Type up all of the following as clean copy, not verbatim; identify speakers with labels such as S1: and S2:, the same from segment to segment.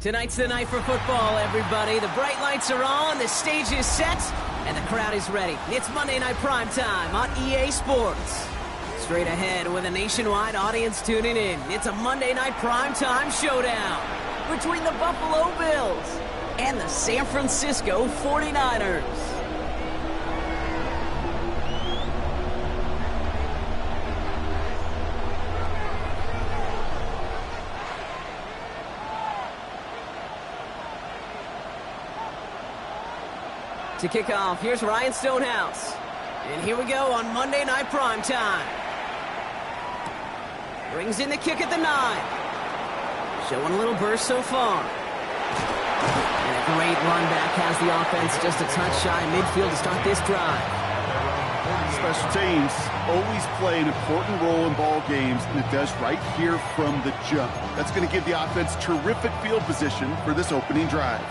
S1: Tonight's the night for football, everybody. The bright lights are on, the stage is set, and the crowd is ready. It's Monday Night Primetime on EA Sports. Straight ahead with a nationwide audience tuning in. It's a Monday Night Primetime showdown between the Buffalo Bills and the San Francisco 49ers. To kick off, here's Ryan Stonehouse. And here we go on Monday Night Primetime. Brings in the kick at the 9. Showing a little burst so far. And a great run back has the offense just a touch shy midfield to start this drive.
S2: Special teams always play an important role in ball games, and it does right here from the jump. That's going to give the offense terrific field position for this opening drive.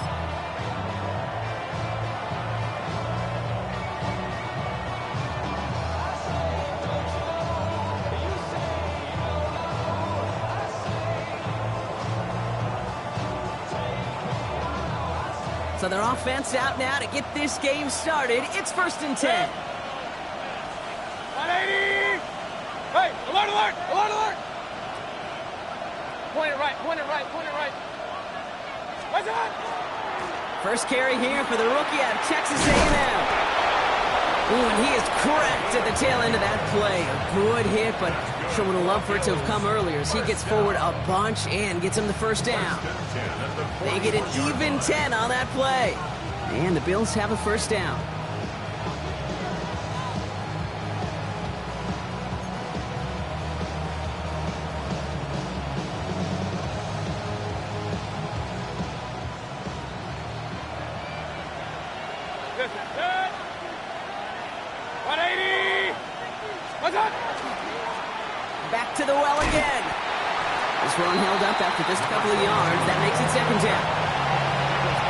S1: So their offense out now to get this game started. It's 1st and 10.
S3: 180! Hey, alert, alert, alert, alert! Point it right, point it right, point it right. What's that?
S1: First carry here for the rookie out of Texas A&M. Ooh, and he is cracked at the tail end of that play. A good hit, but sure would have loved for it to have come earlier as he gets forward a bunch and gets him the first down. They get an even 10 on that play. And the Bills have a first down. Back to the well again. This run held up after just a couple of yards. That makes it 2nd down.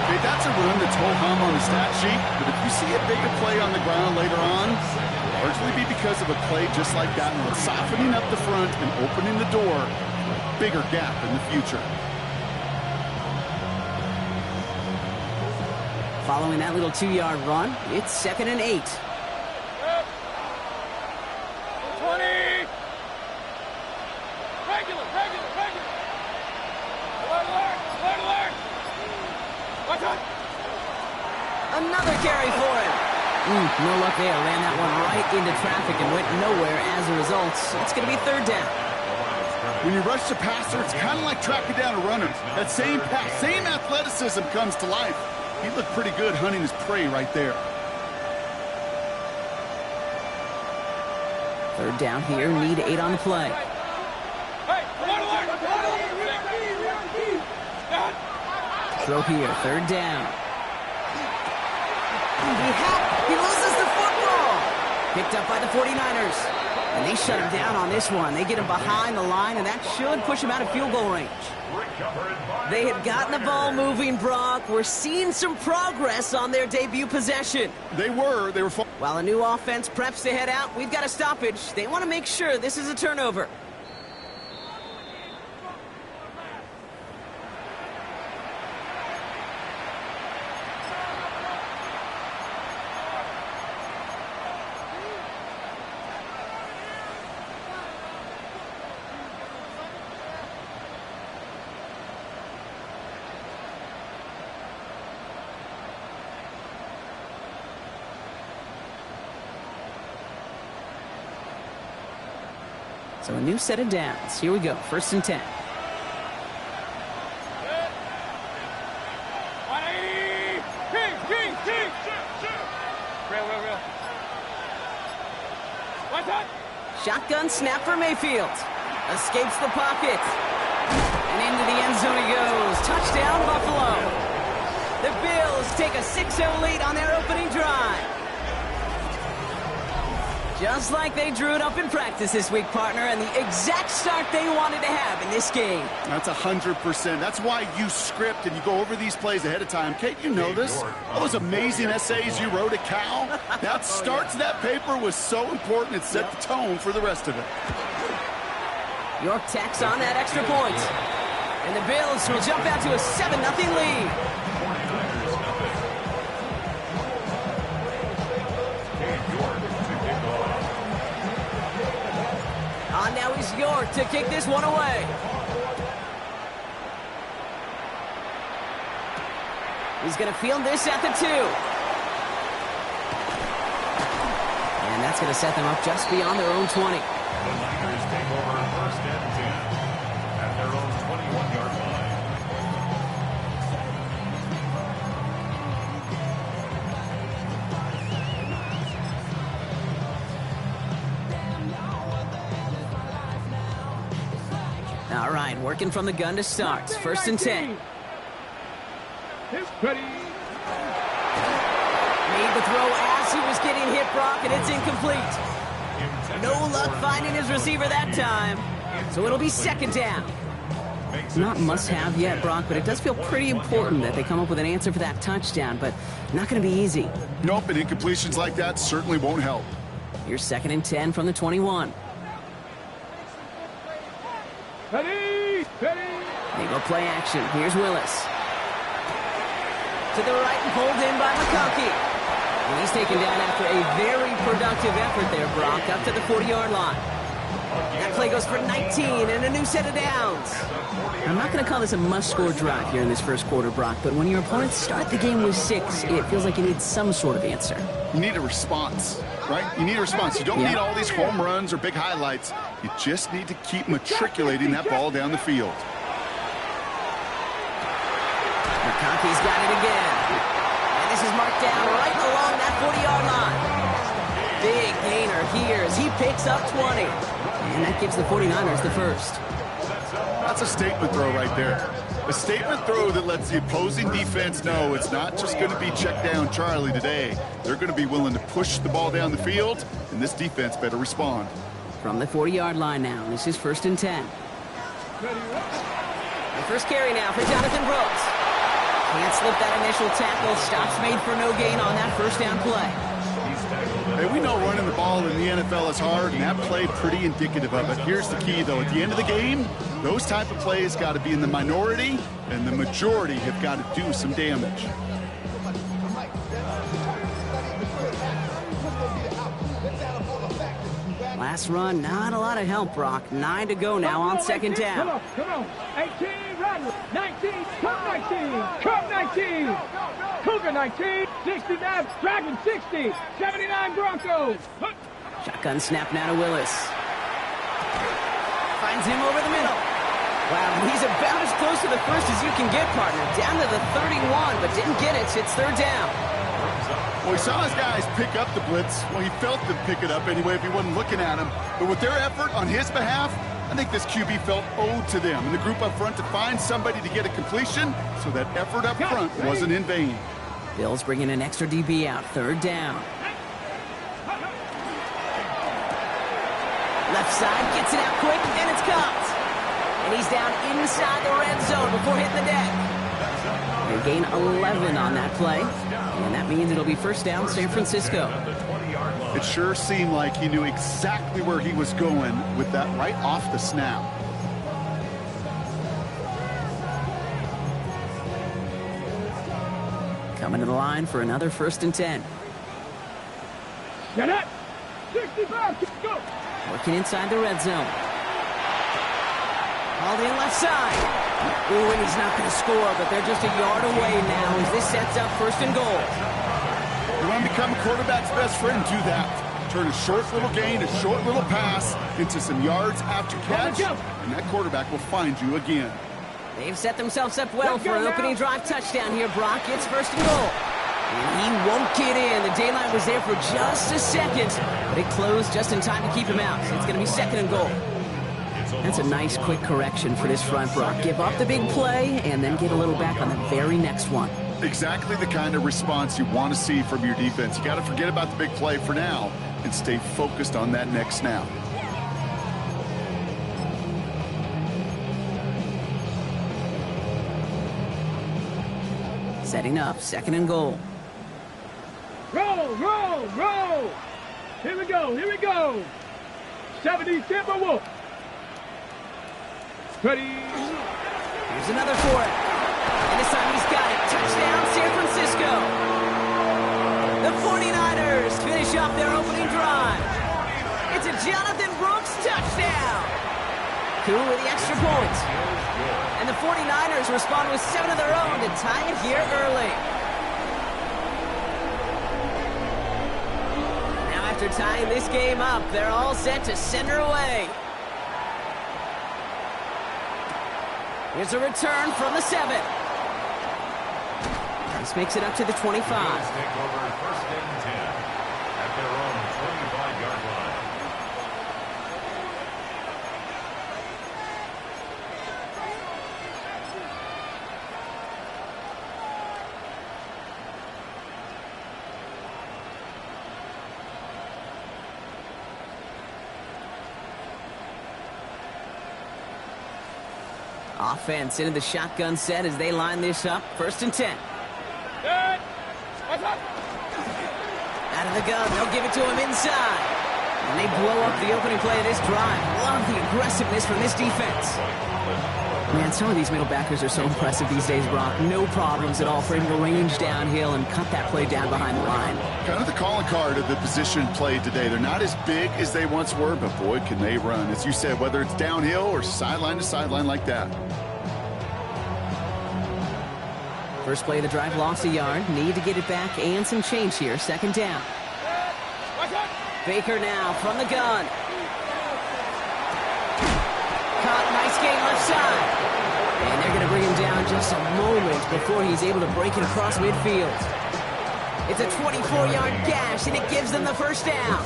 S2: Okay, that's a run that's ho-hum on the stat sheet, but if you see a bigger play on the ground later on, it'll largely be because of a play just like that, and softening up the front and opening the door, bigger gap in the future.
S1: Following that little 2-yard run, it's 2nd and 8.
S3: 20! Regular, regular, regular! Alert, alert, alert, alert! Watch out!
S1: Another carry for him. No luck there. Ran that one right into traffic and went nowhere as a result. It's going to be 3rd down.
S2: When you rush the passer, it's kind of like tracking down a runner. That same pass, same athleticism comes to life. He looked pretty good hunting his prey right there.
S1: 3rd down here. Need 8 on the play.
S3: Hey, alert, alert, alert, alert!
S1: Throw here. 3rd down. He loses the football. Picked up by the 49ers. And they shut him down on this one. They get him behind the line, and that should push him out of field goal range. They had gotten the ball moving, Brock. We're seeing some progress on their debut possession.
S2: They were.
S1: While a new offense preps to head out, we've got a stoppage. They want to make sure this is a turnover. So a new set of downs. Here we go. 1st and 10.
S3: 180! King! Real. What's that?
S1: Shotgun snap for Mayfield. Escapes the pocket. And into the end zone he goes. Touchdown, Buffalo. The Bills take a 6-0 lead on their opening drive. Just like they drew it up in practice this week, partner, and the exact start they wanted to have in this game.
S2: That's 100%. That's why you script and you go over these plays ahead of time. Kate, you know this. All those amazing essays you wrote at Cal, that start to that paper was so important. It set the tone for the rest of it.
S1: York tacks on that extra point. And the Bills will jump out to a 7-0 lead. Now he's York to kick this one away. He's going to field this at the 2. And that's going to set them up just beyond their own 20.
S4: The Niners take over 1st and 10 at their own 21-yard line.
S1: All right, working from the gun to start. 1st and 10.
S3: It's ready.
S1: Made the throw as he was getting hit, Brock, and it's incomplete. No luck finding his receiver that time. So it'll be 2nd down. Not must-have yet, Brock, but it does feel pretty important that they come up with an answer for that touchdown, but not going to be easy.
S2: Nope, and incompletions like that certainly won't help.
S1: Here's 2nd and 10 from the 21.
S3: Ready.
S1: They go play action. Here's Willis. To the right and pulled in by McConkey. And he's taken down after a very productive effort there, Brock, up to the 40-yard line. That play goes for 19 and a new set of downs. I'm not going to call this a must-score drive here in this first quarter, Brock, but when your opponents start the game with 6, it feels like you need some sort of answer.
S2: You need a response, right? You need a response. You don't need all these home runs or big highlights. You just need to keep matriculating that ball down the field.
S1: McConkey's got it again. And this is marked down right along that 40-yard line. Big gainer here as he picks up 20. And that gives the 49ers the first.
S2: That's a statement throw right there. A statement throw that lets the opposing defense know it's not just going to be check down Charlie today. They're going to be willing to push the ball down the field, and this defense better respond.
S1: From the 40-yard line now, this is 1st and 10. The first carry now for Jonathan Brooks. Can't slip that initial tackle. Stops made for no gain on that 1st down play.
S2: Hey, we know running the ball in the NFL is hard, and that play pretty indicative of it. Here's the key, though. At the end of the game, those type of plays got to be in the minority, and the majority have got to do some damage.
S1: Last run, not a lot of help, Brock. 9 to go now on 2nd down.
S3: Come on. 18, Rattler. 19, come 19. Cougar 19, 69, Dragon 60, 79 Broncos.
S1: Shotgun snap now to Willis. Finds him over the middle. Wow, he's about as close to the first as you can get, partner. Down to the 31, but didn't get it. It's 3rd down.
S2: Well, he saw his guys pick up the blitz. Well, he felt them pick it up anyway if he wasn't looking at him. But with their effort on his behalf, I think this QB felt owed to them and the group up front to find somebody to get a completion, so that effort up front wasn't in vain.
S1: Bills bringing an extra DB out. 3rd down. Left side, gets it out quick, and it's caught. And he's down inside the red zone before hitting the deck. They gain 11 on that play, and that means it'll be 1st down San Francisco.
S2: It sure seemed like he knew exactly where he was going with that right off the snap.
S1: Coming to the line for another 1st and 10.
S3: Get it. 65, go.
S1: Working inside the red zone. All in left side. Ooh, and he's not going to score, but they're just a yard away now as this sets up 1st and goal.
S2: You want to become a quarterback's best friend, do that. Turn a short little gain, a short little pass into some yards after catch, and that quarterback will find you again.
S1: They've set themselves up well for an opening drive touchdown here, Brock. It's 1st and goal. And he won't get in. The daylight was there for just a second, but it closed just in time to keep him out. So it's going to be 2nd and goal. That's a nice quick correction for this front, Brock. Give up the big play and then get a little back on the very next one.
S2: Exactly the kind of response you want to see from your defense. You got to forget about the big play for now and stay focused on that next snap.
S1: Setting up 2nd and goal.
S3: Roll. Here we go. 70 Timberwolf. Ready.
S1: Here's another for it. And this time he's got it. Touchdown, San Francisco. The 49ers finish off their opening drive. It's a Jonathan Brooks touchdown. Cool with the extra point. And the 49ers respond with 7 of their own to tie it here early. Now after tying this game up, they're all set to send her away. Here's a return from the 7. This makes it up to the 25.
S4: Take over first and 10 at their own 25-yard line.
S1: Offense into the shotgun set as they line this up. First and 10.
S3: Good. What's up?
S1: Out of the gun, they'll give it to him inside. And they blow up the opening play of this drive. Love the aggressiveness from this defense. Man, some of these middle backers are so impressive these days, Brock. No problems at all for him to range downhill and cut that play down behind the line.
S2: Kind of the calling card of the position played today. They're not as big as they once were, but boy, can they run. As you said, whether it's downhill or sideline to sideline like that.
S1: First play of the drive, lost a yard. Need to get it back and some change here. Second down. Baker now from the gun. Caught, nice game left side. And they're going to bring him down just a moment before he's able to break it across midfield. It's a 24-yard gash, and it gives them the first down.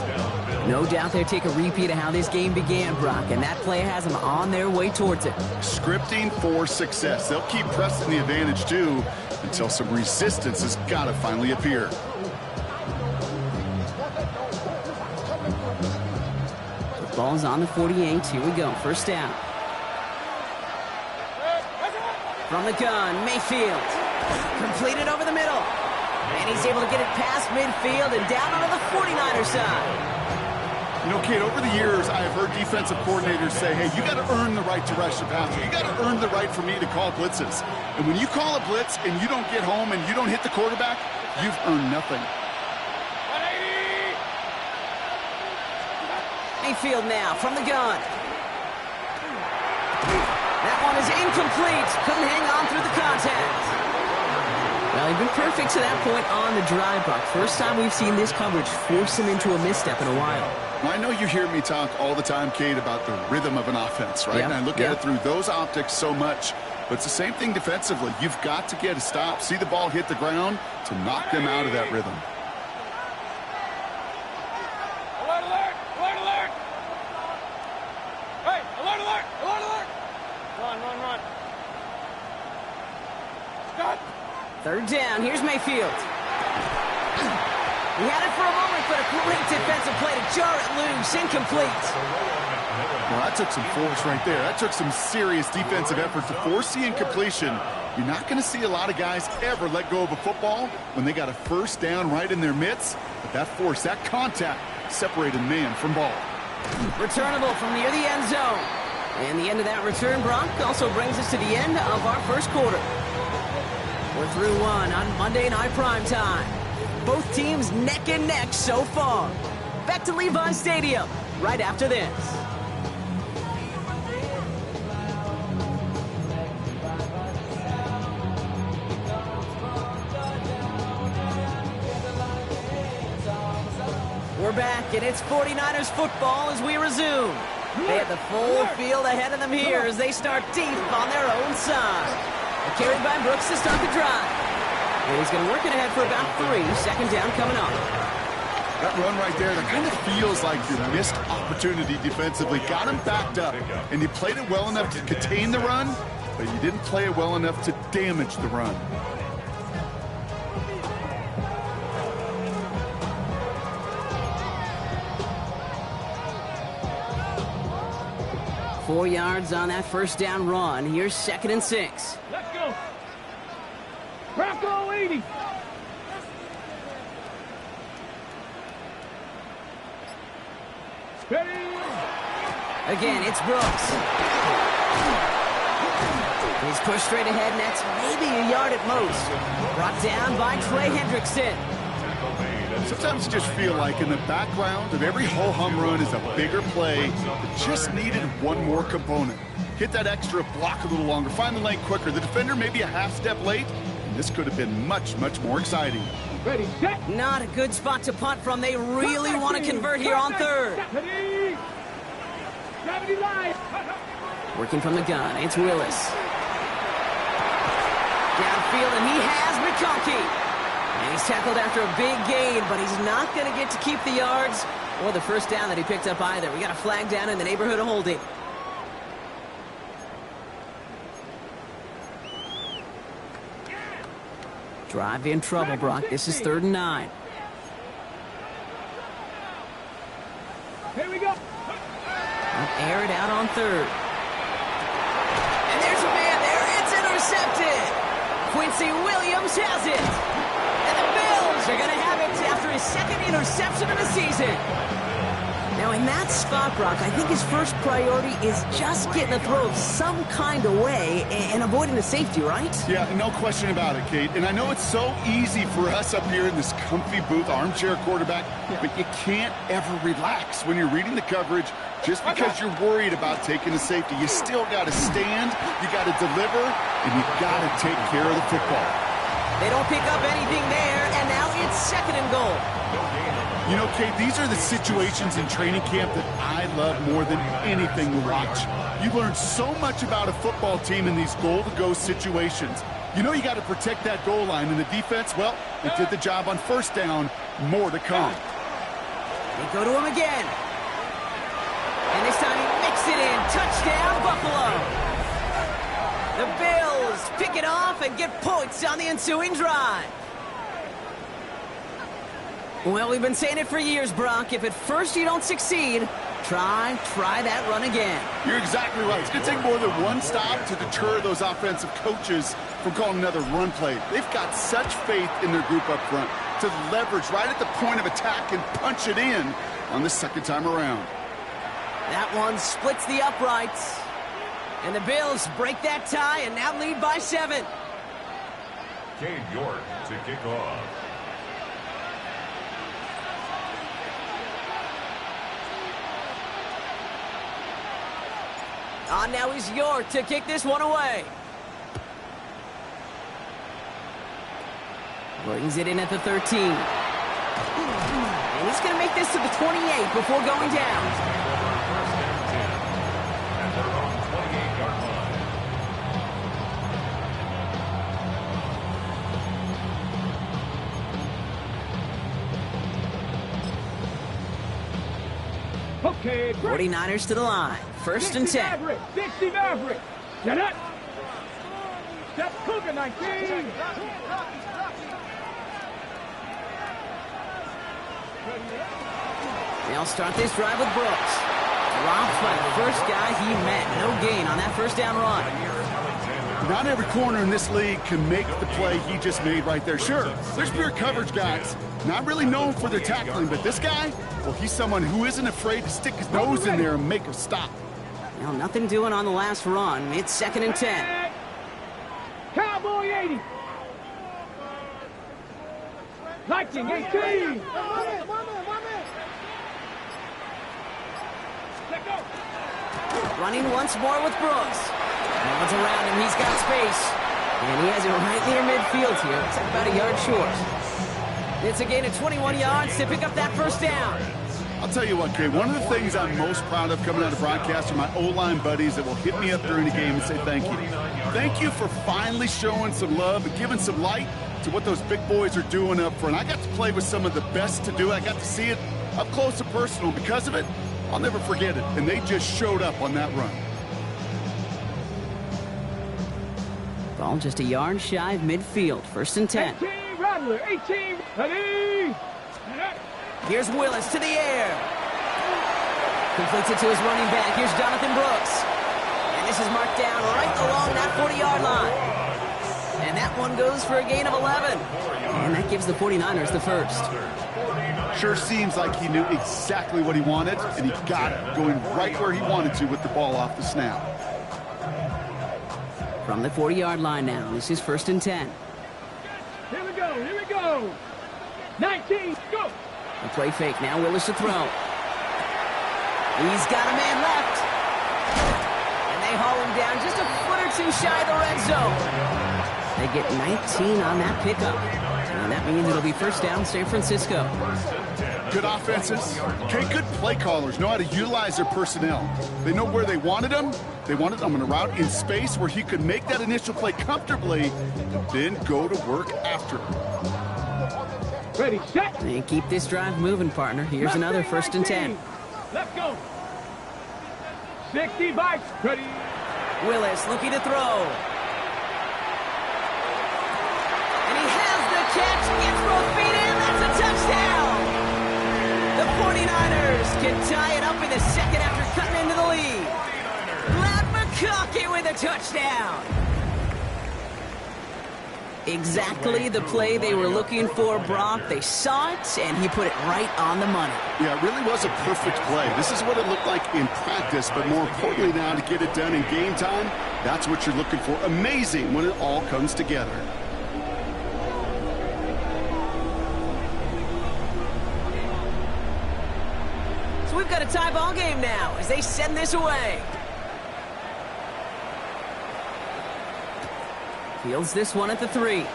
S1: No doubt they'll take a repeat of how this game began, Brock, and that play has them on their way towards it.
S2: Scripting for success. They'll keep pressing the advantage, too, until some resistance has got to finally appear.
S1: The ball's on the 48. Here we go. First down. From the gun, Mayfield. Completed over the middle. And he's able to get it past midfield and down onto the 49er side.
S2: You know, Kate, over the years, I've heard defensive coordinators say, hey, you got to earn the right to rush the passer. You got to earn the right for me to call blitzes. And when you call a blitz and you don't get home and you don't hit the quarterback, you've earned nothing.
S1: Mayfield now from the gun. That one is incomplete. Couldn't hang on through the contact. Well, he'd been perfect to that point on the drive, Brock. First time we've seen this coverage force him into a misstep in a while.
S2: Well, I know you hear me talk all the time, Kate, about the rhythm of an offense, right?
S1: Yeah.
S2: And I look at it through those optics so much. But it's the same thing defensively. You've got to get a stop, see the ball hit the ground to knock them out of that rhythm.
S3: Alert, alert! Alert, alert! Hey, alert, alert! Alert, alert! Run, run, run. Stop!
S1: Third down. Here's Mayfield. He had it for a moment, but a great defensive play to jar it loose. Incomplete.
S2: Well, that took some force right there. That took some serious defensive effort to force the incompletion. You're not going to see a lot of guys ever let go of a football when they got a first down right in their midst. But that force, that contact, separated man from ball.
S1: Returnable from near the end zone. And the end of that return, Brock, also brings us to the end of our first quarter. We're through one on Monday Night Primetime. Both teams neck and neck so far. Back to Levi Stadium right after this. We're back, and it's 49ers football as we resume. They have the full field ahead of them here as they start deep on their own side. Carried by Brooks to start the drive. And he's going to work it ahead for about 3. Second down coming up.
S2: That run right there, that kind of feels like your missed opportunity defensively. Got him backed up, and you played it well enough to contain the run, but you didn't play it well enough to damage the run.
S1: Four yards on that first down run. Here's second and 6.
S3: Let's go. Bronco 80. Ready.
S1: Again, it's Brooks. He's pushed straight ahead, and that's maybe a yard at most. Brought down by Trey Hendrickson.
S2: Sometimes you just feel like in the background of every ho-hum run is a bigger play that just needed one more component. Hit that extra block a little longer, find the lane quicker. The defender maybe a half step late, and this could have been much, much more exciting.
S3: Ready, set.
S1: Not a good spot to punt from. They really want to convert here on third.
S3: Gravity live.
S1: Working from the gun, it's Willis. Downfield, and he has McConkey. And he's tackled after a big gain, but he's not going to get to keep the yards or the first down that he picked up either. We got a flag down in the neighborhood of holding. Drive in trouble, Brock. This is 3rd and 9.
S3: Here we go.
S1: Air it out on 3rd. And there's a man there. It's intercepted. Quincy Williams has it. And the Bills are going to have it after his 2nd interception of the season. Now, in that spot, Brock, I think his first priority is just getting the throw some kind of way and avoiding the safety, right?
S2: Yeah, no question about it, Kate. And I know it's so easy for us up here in this comfy booth, armchair quarterback, but you can't ever relax when you're reading the coverage just because you're worried about taking a safety. You still got to stand, you got to deliver, and you got to take care of the football.
S1: They don't pick up anything there, and now it's 2nd and goal.
S2: You know, Kate, these are the situations in training camp that I love more than anything to watch. You learn so much about a football team in these goal-to-go situations. You know you got to protect that goal line, and the defense, well, they did the job on 1st down. More to come.
S1: They go to him again. And this time he mixed it in. Touchdown, Buffalo. The Bills pick it off and get points on the ensuing drive. Well, we've been saying it for years, Brock. If at first you don't succeed, try that run again.
S2: You're exactly right. It's going to take more than one stop to deter those offensive coaches from calling another run play. They've got such faith in their group up front to leverage right at the point of attack and punch it in on the 2nd time around.
S1: That one splits the uprights. And the Bills break that tie and now lead by 7.
S4: Cade York to kick off.
S1: On now is York to kick this one away. Brings it in at the 13. And he's going to make this to the 28 before going down.
S4: First and 10 at their own 28-yard line.
S3: Okay, great.
S1: 49ers to the line. 1st and 10.
S3: Maverick. 60 Maverick. Get it. Step Cougar 19.
S1: They'll start this drive with Brooks. Dropped by the first guy he met. No gain on that 1st down run.
S2: Not every corner in this league can make the play he just made right there. Sure, there's pure coverage guys, not really known for their tackling, but this guy, well, he's someone who isn't afraid to stick his nose in there and make a stop.
S1: Well, nothing doing on the last run. It's 2nd and 10.
S3: Cowboy 80. Lightning 18.
S1: Running once more with Brooks. No one's around him. He's got space. And he has it right near midfield here. It's about a yard short. It's a gain of 21 yards to pick up that 1st down.
S2: I'll tell you what, Kate, one of the things I'm most proud of coming out of broadcast are my O-line buddies that will hit me up during the game and say thank you. Thank you for finally showing some love and giving some light to what those big boys are doing up front. I got to play with some of the best to do it. I got to see it up close and personal. Because of it, I'll never forget it. And they just showed up on that run.
S1: Ball just a yard shy of midfield. 1st and 10.
S3: 18 Rattler. 18. Ready.
S1: Here's Willis to the air. Completes it to his running back. Here's Jonathan Brooks. And this is marked down right along that 40-yard line. And that one goes for a gain of 11. And that gives the 49ers the 1st.
S2: Sure seems like he knew exactly what he wanted, and he got it, going right where he wanted to with the ball off the snap.
S1: From the 40-yard line now, this is 1st and 10.
S3: Here we go, here we go. 19, go.
S1: The play fake, now Willis to throw. He's got a man left. And they haul him down just a foot or two shy of the red zone. They get 19 on that pickup. And that means it'll be 1st down San Francisco.
S2: Good offenses, okay, good play callers know how to utilize their personnel. They know where they wanted them. They wanted them on a route in space where he could make that initial play comfortably, then go to work after.
S3: Ready, set.
S1: And keep this drive moving, partner. Here's another 1st and 10.
S3: Let's go. 60 bikes. Ready.
S1: Willis looking to throw. And he has the catch. Gets both feet in. That's a touchdown. The 49ers can tie it up in the second after cutting into the lead. Glad McConkey with a touchdown. Exactly the play they were looking for, Brock. They saw it, and he put it right on the money.
S2: Yeah, it really was a perfect play. This is what it looked like in practice, but more importantly now to get it done in game time, that's what you're looking for. Amazing when it all comes together.
S1: So we've got a tie ball game now as they send this away. Fields this one at the 3.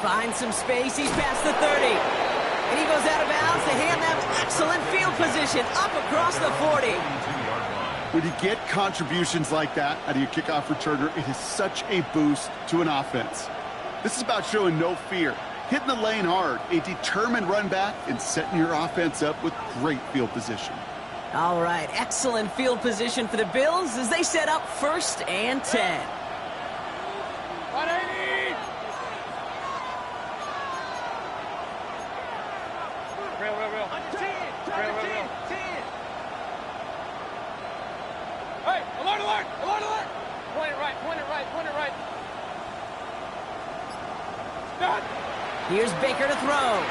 S1: Finds some space. He's past the 30. And he goes out of bounds to hand them excellent field position up across the 40.
S2: When you get contributions like that out of your kickoff returner, it is such a boost to an offense. This is about showing no fear, hitting the lane hard, a determined run back, and setting your offense up with great field position.
S1: All right, excellent field position for the Bills as they set up 1st and 10.
S3: 180. Real. Real. Hey, alert. Point it right. Done.
S1: Here's Baker to throw.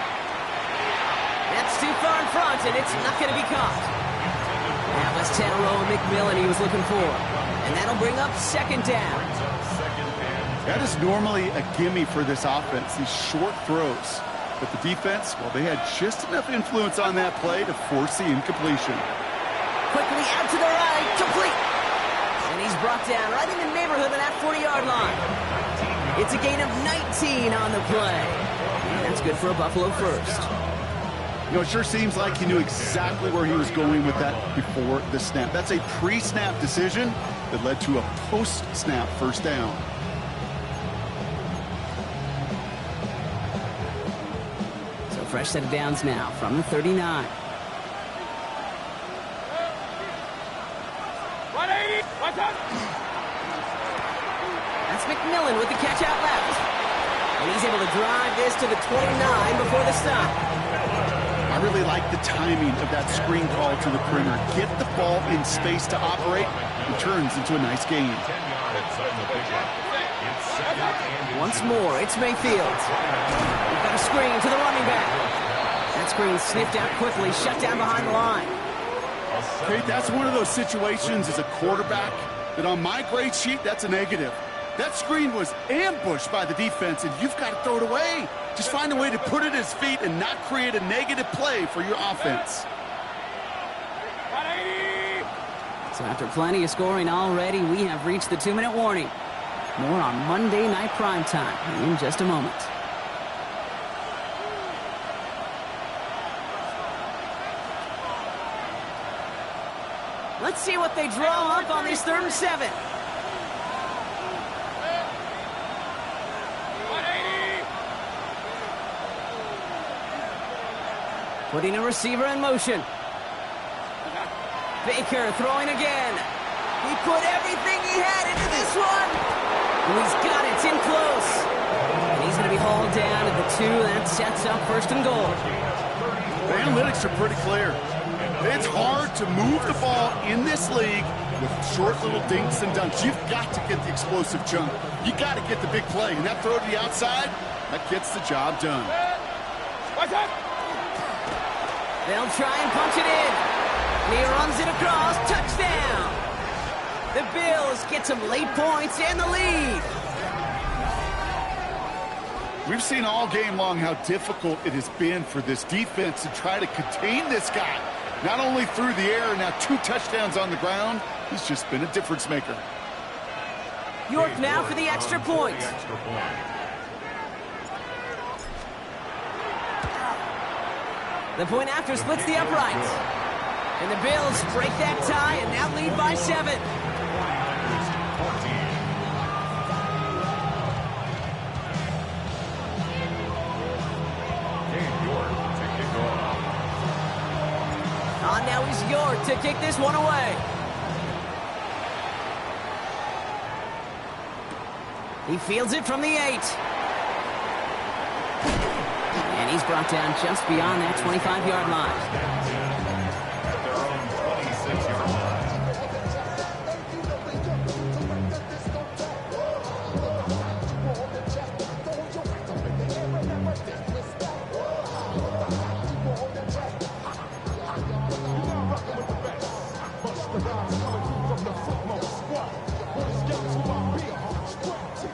S1: That's too far in front, and it's not going to be caught. That was Tannero McMillan he was looking for. And that'll bring up 2nd down.
S2: That is normally a gimme for this offense, these short throws. But the defense, well, they had just enough influence on that play to force the incompletion.
S1: Quickly out to the right, complete. And he's brought down right in the neighborhood of that 40-yard line. It's a gain of 19 on the play. And that's good for a Buffalo 1st.
S2: You know, it sure seems like he knew exactly where he was going with that before the snap. That's a pre-snap decision that led to a post-snap 1st down.
S1: Fresh set of downs now from the 39.
S3: 180. What's up?
S1: That's McMillan with the catch out left. And he's able to drive this to the 29 before the stop.
S2: I really like the timing of that screen call to the perimeter. Get the ball in space to operate. It turns into a nice game.
S1: Once more, it's Mayfield. We've got a screen to the running back. That screen sniffed out quickly, shut down behind the line.
S2: Okay, that's one of those situations as a quarterback that on my grade sheet, that's a negative. That screen was ambushed by the defense, and you've got to throw it away. Just find a way to put it at his feet and not create a negative play for your offense.
S3: 180.
S1: So after plenty of scoring already, we have reached the 2-minute warning. More on Monday Night Primetime in just a moment. Let's see what they draw up on this 3rd and 7.
S3: 180.
S1: Putting a receiver in motion. Baker throwing again. He put everything he had into this one. And he's got it. It's in close. And he's going to be hauled down at the 2. That sets up 1st and goal.
S2: The analytics are pretty clear. It's hard to move the ball in this league with short little dinks and dunks. You've got to get the explosive chunk. You got to get the big play. And that throw to the outside, that gets the job done.
S3: What's up?
S1: They'll try and punch it in. And he runs it across. Touchdown. The Bills get some late points and the lead.
S2: We've seen all game long how difficult it has been for this defense to try to contain this guy. Not only through the air, now 2 touchdowns on the ground. He's just been a difference maker.
S1: York now for the extra point. The point after splits the uprights. And the Bills break that tie and now lead by 7. Now he's York to kick this one away. He fields it from the 8. And he's brought down just beyond that 25-yard line.
S4: Their own 26-yard line.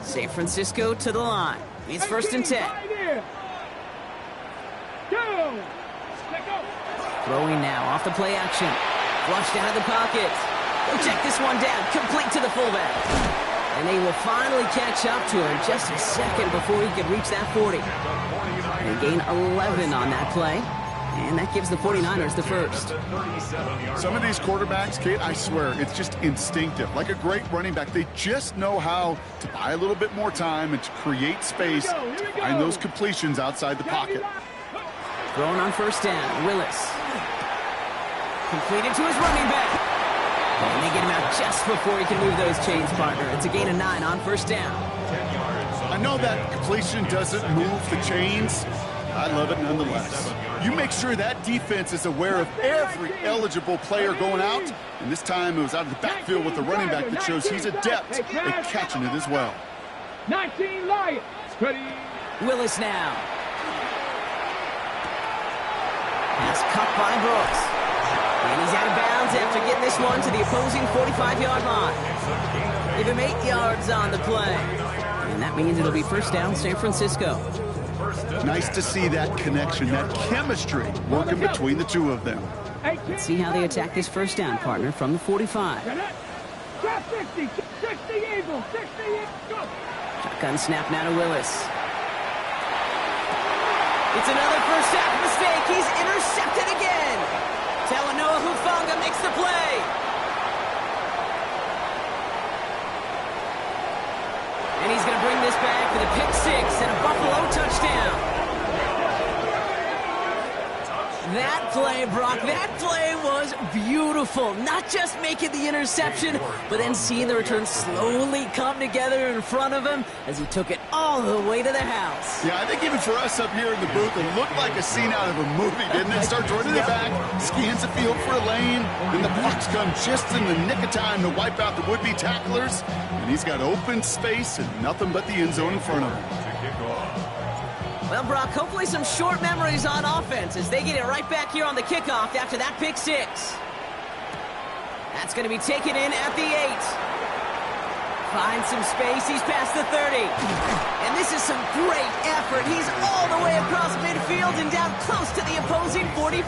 S1: San Francisco to the line. It's 1st and 10. Throwing now off the play action. Flushed out of the pocket. They'll check this one down. Complete to the fullback. And they will finally catch up to him just a second before he could reach that 40. They gain 11 on that play. And that gives the 49ers the first.
S2: Some of these quarterbacks, Kate, I swear, it's just instinctive. Like a great running back, they just know how to buy a little bit more time and to create space to find those completions outside the pocket.
S1: Throwing on 1st down, Willis. Completed to his running back. And they get him out just before he can move those chains, partner. It's a gain of 9 on 1st down.
S2: I know that completion doesn't move the chains. I love it nonetheless. You make sure that defense is aware of every eligible player going out. And this time it was out of the backfield with the running back that shows he's adept at catching it as well.
S3: 19 Lions.
S1: Willis now. Pass cut by Brooks. And he's out of bounds after getting this one to the opposing 45-yard line. Give him 8 yards on the play. And that means it'll be 1st down, San Francisco.
S2: Nice to see that connection, that chemistry working between the two of them.
S1: Let's see how they attack this 1st down, partner, from the 45.
S3: 60 Eagles, 60 Eagles.
S1: Shotgun snap now to Willis. It's another 1st half mistake. He's intercepted again. Talanoa Hufanga makes the play. And he's going to bring this back for the pick 6 and a Buffalo touchdown. That play, Brock, that play was beautiful. Not just making the interception, but then seeing the return slowly come together in front of him as he took it all the way to the house.
S2: Yeah, I think even for us up here in the booth, it looked like a scene out of a movie, didn't it? Starts running the back, scans the field for a lane, then the blocks come just in the nick of time to wipe out the would-be tacklers, and he's got open space and nothing but the end zone in front of him.
S1: Well, Brock, hopefully some short memories on offense as they get it right back here on the kickoff after that pick 6. That's going to be taken in at the 8. Finds some space. He's past the 30. And this is some great effort. He's all the way across midfield and down close to the opposing 45.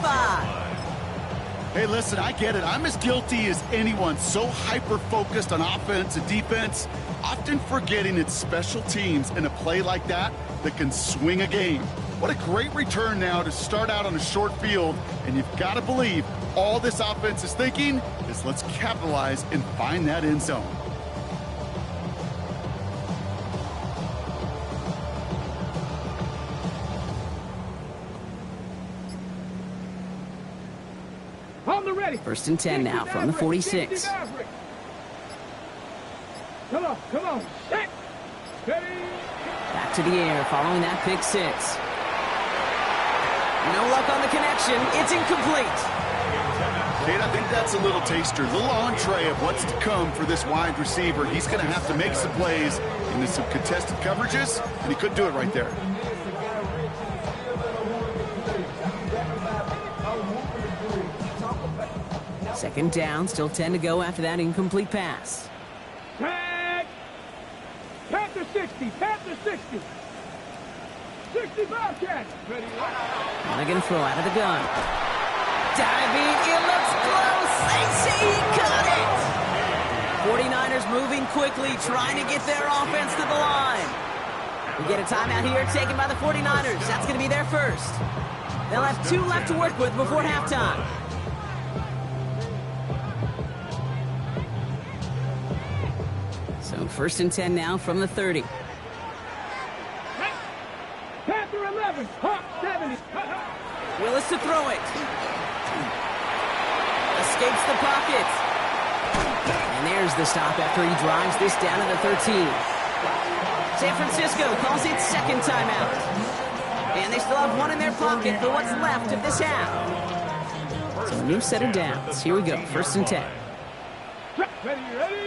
S2: Hey, listen, I get it. I'm as guilty as anyone. So hyper-focused on offense and defense, often forgetting it's special teams in a play like that can swing a game. What a great return now to start out on a short field, and you've got to believe all this offense is thinking is let's capitalize and find that end zone.
S3: On the ready.
S1: 1st and 10 now from the 46.
S3: Come on. Set. Ready.
S1: Back to the air following that pick 6. No luck on the connection. It's incomplete.
S2: Kate, I think that's a little taster, a little entree of what's to come for this wide receiver. He's going to have to make some plays into some contested coverages, and he couldn't do it right there.
S1: Second down, still 10 to go after that incomplete pass.
S3: Tag. Panther 60. Panther 60. 60 Bobcats. Ready.
S1: They're going to throw out of the gun. Diving, it looks close. They say he caught it. 49ers moving quickly, trying to get their offense to the line. We get a timeout here taken by the 49ers. That's going to be their first. They'll have 2 left to work with before halftime. So first and 10 now from the 30.
S3: Panther 11. Hawk 70.
S1: Willis to throw it. Escapes the pocket. And there's the stop after he drives this down to the 13. San Francisco calls it second timeout. And they still have 1 in their pocket for what's left of this half. So a new set of downs. Here we go, first and 10.
S3: Ready, ready.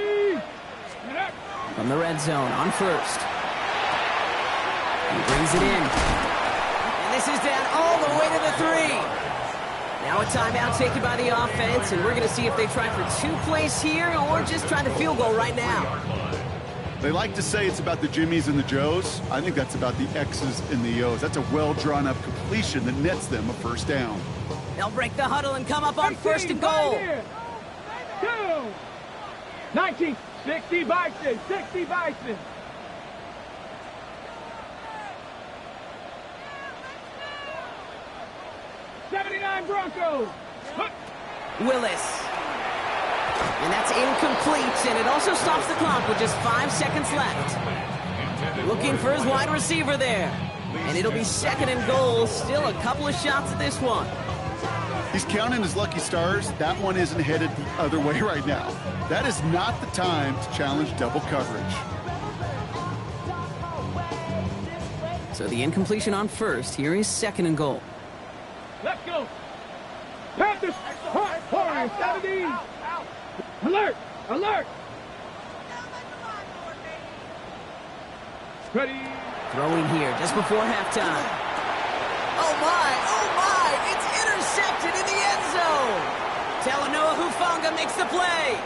S1: From the red zone on first. He brings it in. And this is down all the way to the 3. Now a timeout taken by the offense, and we're going to see if they try for 2 plays here or just try the field goal right now.
S2: They like to say it's about the Jimmies and the Joes. I think that's about the X's and the O's. That's a well-drawn-up completion that nets them a first down.
S1: They'll break the huddle and come up on first and goal.
S3: 2. 19. 60 Bison. 60 Bison. '79 Broncos.
S1: Willis. And that's incomplete, and it also stops the clock with just 5 seconds left. Looking for his wide receiver there. And it'll be second and goal. Still a couple of shots at this one.
S2: He's counting his lucky stars. That one isn't headed the other way right now. That is not the time to challenge double coverage.
S1: So the incompletion on first. Here is second and goal.
S3: Let's go. Panthers. Horns. 70. Alert. Alert. Ready.
S1: Throwing here just before halftime. Oh my, it's intercepted in the end zone. Talanoa Hufanga makes the play.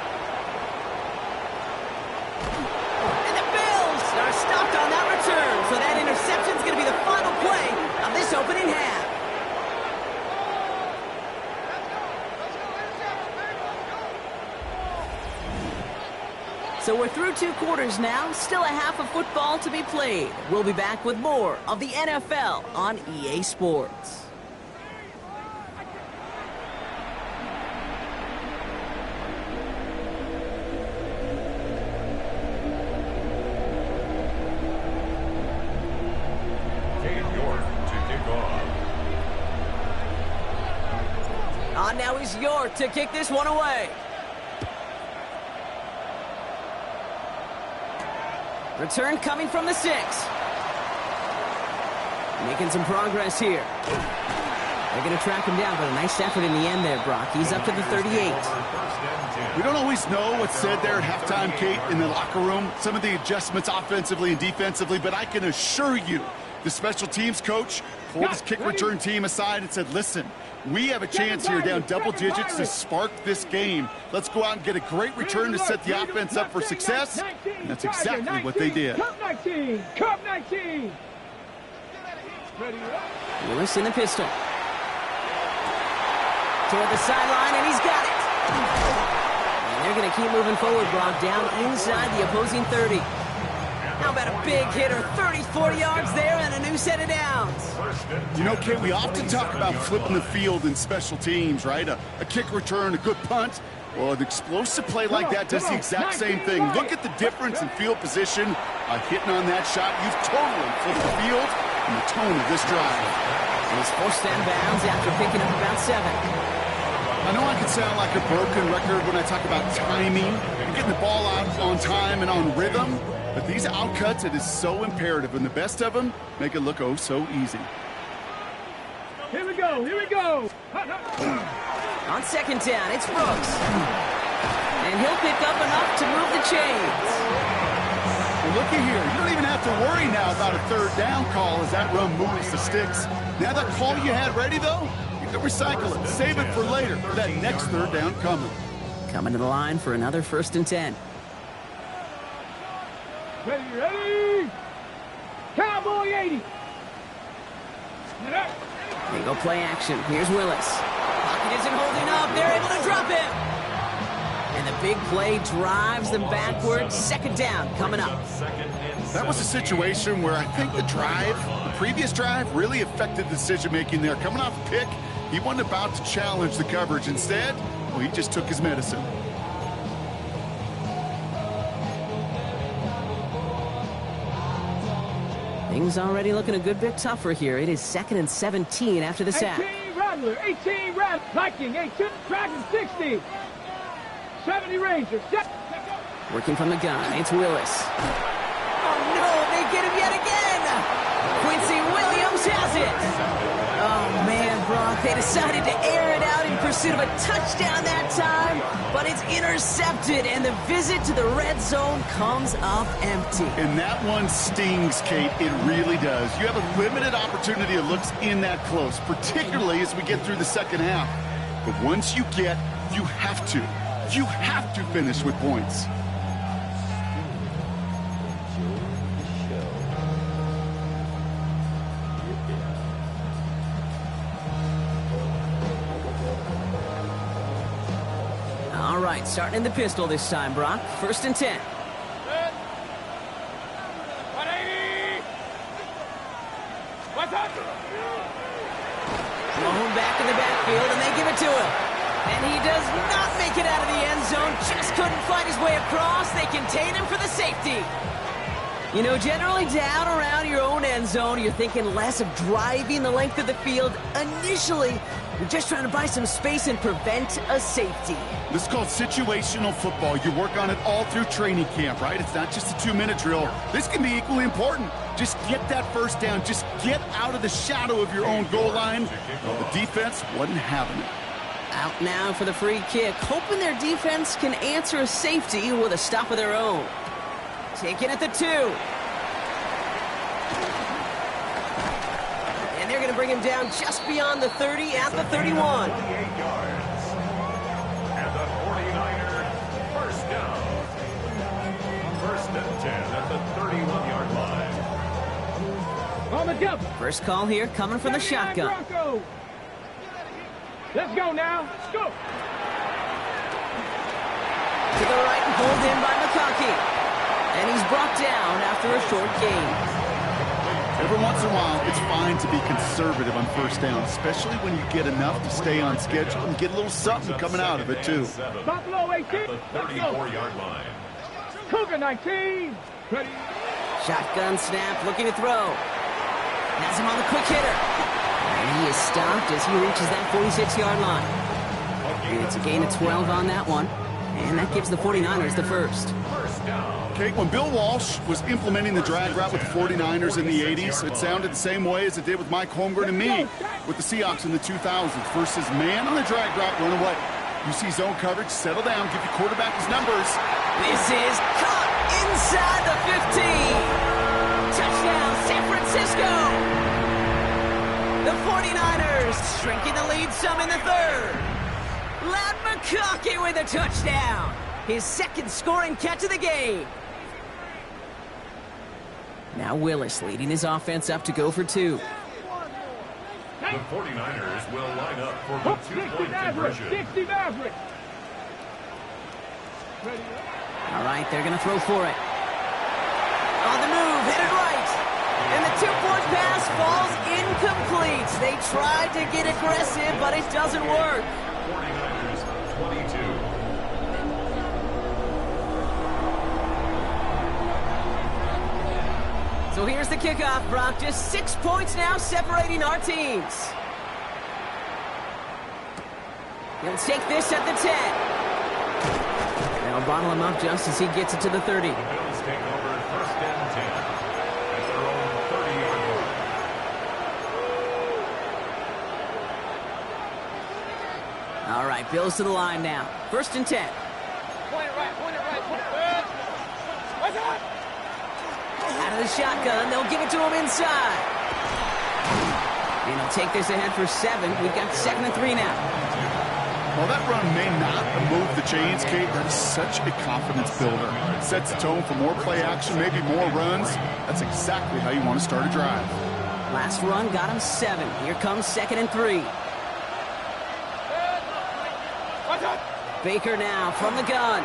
S1: And the Bills are stopped on that return, so that interception is going to be the final play of this opening half. So we're through 2 quarters now, still a half of football to be played. We'll be back with more of the NFL on EA Sports. On now is York to kick this one away. Return coming from the 6. Making some progress here. They're going to track him down, but a nice effort in the end there, Brock. He's up to the 38.
S2: We don't always know what's said there at halftime, Kate, in the locker room. Some of the adjustments offensively and defensively, but I can assure you the special teams coach pulled his kick return team aside and said, listen, we have a chance here down double digits to spark this game. Let's go out and get a great return to set the offense up for success. And that's exactly what they did.
S3: Cup 19. Cup 19.
S1: Willis in the pistol. Toward the sideline, and he's got it. And they're going to keep moving forward, Brock, down inside the opposing 30. How about a big hitter, 30, 40 yards there, and a new set of downs.
S2: You know, Kate, we often talk about flipping the field in special teams, right? A kick return, a good punt. Well, an explosive play like that does the exact same thing. Look at the difference in field position. Hitting on that shot, you've totally flipped the field and the tone of this drive.
S1: And he's forced out of bounds after picking up about 7.
S2: I know I can sound like a broken record when I talk about timing and getting the ball out on time and on rhythm, but these outcuts, it is so imperative, and the best of them make it look oh so easy.
S3: Here we go, here we go.
S1: On second down, it's Brooks. And he'll pick up enough to move the chains.
S2: Well, looky here. You don't even have to worry now about a third down call as that run moves the sticks. Now that call you had ready, though, you can recycle it. Save it for later for that next third down coming.
S1: Coming to the line for another 1st and 10.
S3: Ready. Cowboy 80.
S1: They go play action. Here's Willis. Pocket isn't holding up. They're able to drop him. And the big play drives them backwards. 2nd down coming up.
S2: That was a situation where I think the previous drive, really affected the decision-making there. Coming off a pick, he wasn't about to challenge the coverage. Instead, well, he just took his medicine.
S1: Things already looking a good bit tougher here. It is 2nd and 17 after the sack.
S3: 18 Rattler, 18 Rattler, Viking, 18, Dragon 60, 70 Rangers.
S1: Working from the gun, it's Willis. Oh no, they get him yet again! Quincy Williams has it! Oh man, Brock, they decided to air it out in pursuit of a touchdown that time, but it's intercepted, and the visit to the red zone comes up empty.
S2: And that one stings, Kate. It really does. You have a limited opportunity of looks in that close, particularly as we get through the second half. But once you have to finish with points.
S1: All right, starting in the pistol this time, Brock. 1st and 10.
S3: 180. What's up?
S1: Thrown back in the backfield, and they give it to him. And he does not make it out of the end zone. Just couldn't find his way across. They contain him for the safety. You know, generally down around your own end zone, you're thinking less of driving the length of the field. Initially, you're just trying to buy some space and prevent a safety.
S2: This is called situational football. You work on it all through training camp, right? It's not just a 2-minute drill. This can be equally important. Just get that 1st down. Just get out of the shadow of your own goal line. Well, the defense wasn't having it.
S1: Out now for the free kick, hoping their defense can answer a safety with a stop of their own. Taken at the 2. And they're going to bring him down just beyond the 30 at the 31.
S4: 28 yards. And the 49er, 1st down. 1st and 10 at the 31-yard line.
S3: On the jump.
S1: First call here coming from the shotgun.
S3: Broncos. Let's go now. Let's go.
S1: To the right and pulled in by McConkey. And he's brought down after a short gain.
S2: Every once in a while, it's fine to be conservative on 1st down, especially when you get enough to stay on schedule and get a little something coming out of it, too.
S3: Buffalo 18.
S4: The 34-yard line.
S3: Cougar 19. Ready.
S1: Shotgun snap, looking to throw. Has him on the quick hitter. And he is stopped as he reaches that 46-yard line. And it's a gain of 12 on that one. And that gives the 49ers the 1st.
S2: Okay, when Bill Walsh was implementing the drag route with the 49ers in the 80s, it sounded the same way as it did with Mike Holmgren and me with the Seahawks in the 2000s. Versus man on the drag route, run away. You see zone coverage, settle down, give your quarterback his numbers.
S1: This is caught inside the 15. Touchdown, San Francisco. The 49ers shrinking the lead some in the 3rd. Lad McConkey with a touchdown. His 2nd scoring catch of the game. Now Willis leading his offense up to go for 2.
S4: The 49ers will line up for the 2-point conversion.
S3: 60 Maverick.
S1: All right, they're going to throw for it. On the move, hit it right. And the 2-point pass falls incomplete. They tried to get aggressive, but it doesn't work.
S4: 49ers 22.
S1: So here's the kickoff, Brock. Just 6 points now separating our teams. He'll take this at the 10. They'll bottle him up just as he gets it to the 30.
S4: The Bills take over 1st and 10 at their own 30-yard line.
S1: All right, Bills to the line now. 1st and 10.
S3: Point it right, point it right, point it right. What's up?
S1: Out of the shotgun, they'll give it to him inside. And he'll take this ahead for 7. We've got 2nd and 3 now.
S2: Well, that run may not move the chains, Kate. That is such a confidence builder. It sets the tone for more play action, maybe more runs. That's exactly how you want to start a drive.
S1: Last run got him 7. Here comes 2nd and 3. Baker now from the gun.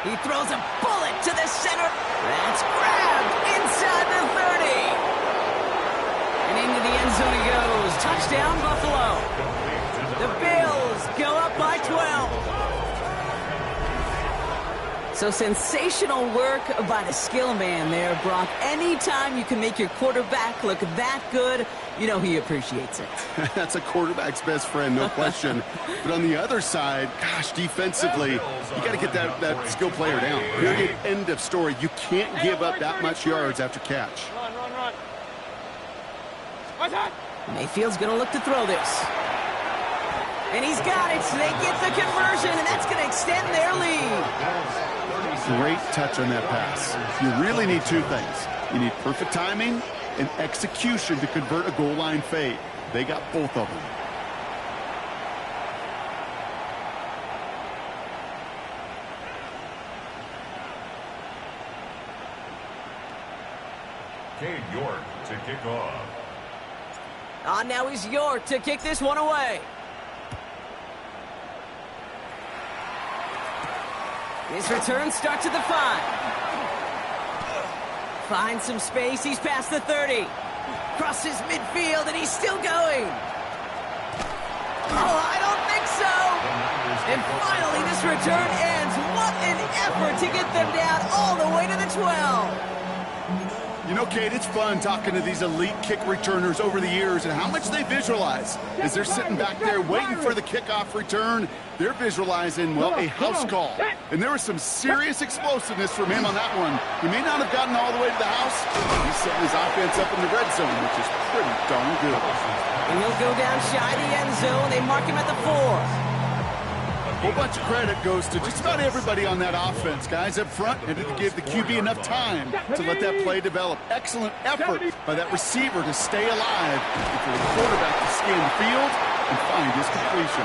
S1: He throws a bullet to the center. That's grabbed inside the 30. And into the end zone he goes. Touchdown, Buffalo. The Bills go up by 12. So sensational work by the skill man there, Brock. Anytime you can make your quarterback look that good, you know he appreciates it.
S2: That's a quarterback's best friend, no question. But on the other side, gosh, defensively, you got to get that skill player down. Period. End of story. You can't give up that much yards after catch.
S3: Run.
S1: Mayfield's going to look to throw this. And he's got it. So they get the conversion, and that's going to extend their lead.
S2: Great touch on that pass. You really need two things. You need perfect timing and execution to convert a goal line fade. They got both of them.
S4: Cade York to kick off.
S1: Now he's York to kick this one away. His return starts at the 5. Finds some space. He's past the 30. Crosses midfield, and he's still going. Oh, I don't think so. And finally, this return ends. What an effort to get them down all the way to the 12.
S2: You know, Kate, it's fun talking to these elite kick returners over the years and how much they visualize. As they're sitting back there waiting for the kickoff return, they're visualizing, well, a house call. And there was some serious explosiveness from him on that one. He may not have gotten all the way to the house, but he's setting his offense up in the red zone, which is pretty darn good.
S1: And he'll go down shy of the end zone. They mark him at the 4.
S2: A whole bunch of credit goes to just about everybody on that offense. Guys up front had to give the QB enough time to let that play develop. Excellent effort by that receiver to stay alive and for the quarterback to scan the field and find his completion.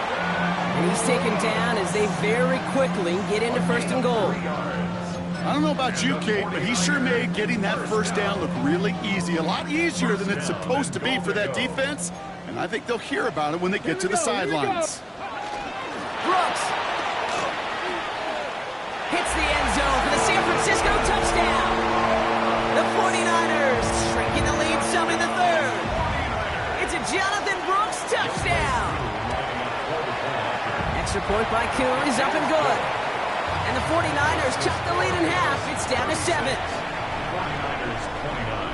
S1: And he's taken down as they very quickly get into 1st and goal.
S2: I don't know about you, Kate, but he sure made getting that first down look really easy. A lot easier than it's supposed to be for that defense. And I think they'll hear about it when they get to the sidelines.
S1: Brooks hits the end zone for the San Francisco touchdown. The 49ers shrinking the lead some in the 3rd. It's a Jonathan Brooks touchdown. Extra point by Kuhn is up and good. And the 49ers cut the lead in half. It's down to 7.
S4: 49ers 29.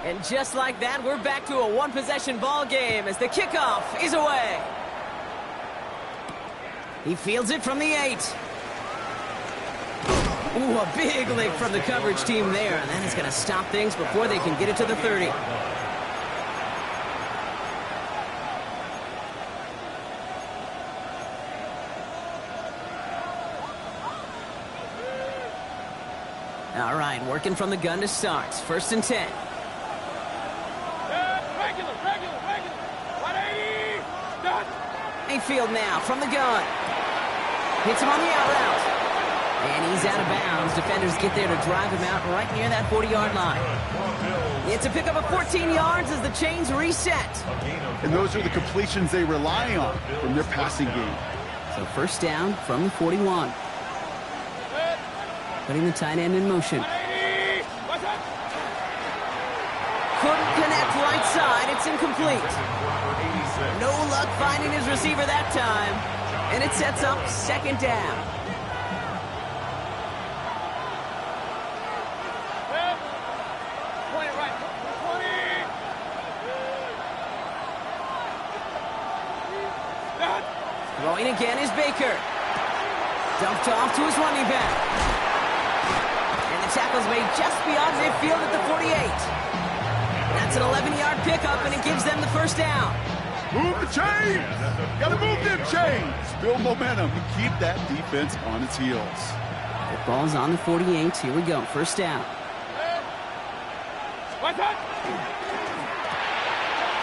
S1: And just like that, we're back to a one-possession ball game as the kickoff is away. He fields it from the 8. Ooh, a big lick from the coverage team there, and that is going to stop things before they can get it to the 30. All right, working from the gun to start. 1st and 10.
S3: Regular. 180. Done.
S1: Mayfield now from the gun. Hits him on the out route. And he's out of bounds. Defenders get there to drive him out right near that 40-yard line. It's a pickup of 14 yards as the chains reset.
S2: And those are the completions they rely on from their passing game.
S1: So 1st down from the 41. Putting the tight end in motion.
S3: 180. What's that?
S1: Couldn't connect right side. It's incomplete. No luck finding his receiver that time. And it sets up 2nd down.
S3: Point it right. 20. Done.
S1: Throwing again is Baker. Dumped off to his running back. And the tackle's made just beyond midfield at the 48. That's an 11-yard pickup, and it gives them the 1st down.
S2: Move the chains. Got to move them chains. Build momentum and keep that defense on its heels.
S1: The ball's on the 48. Here we go. First down.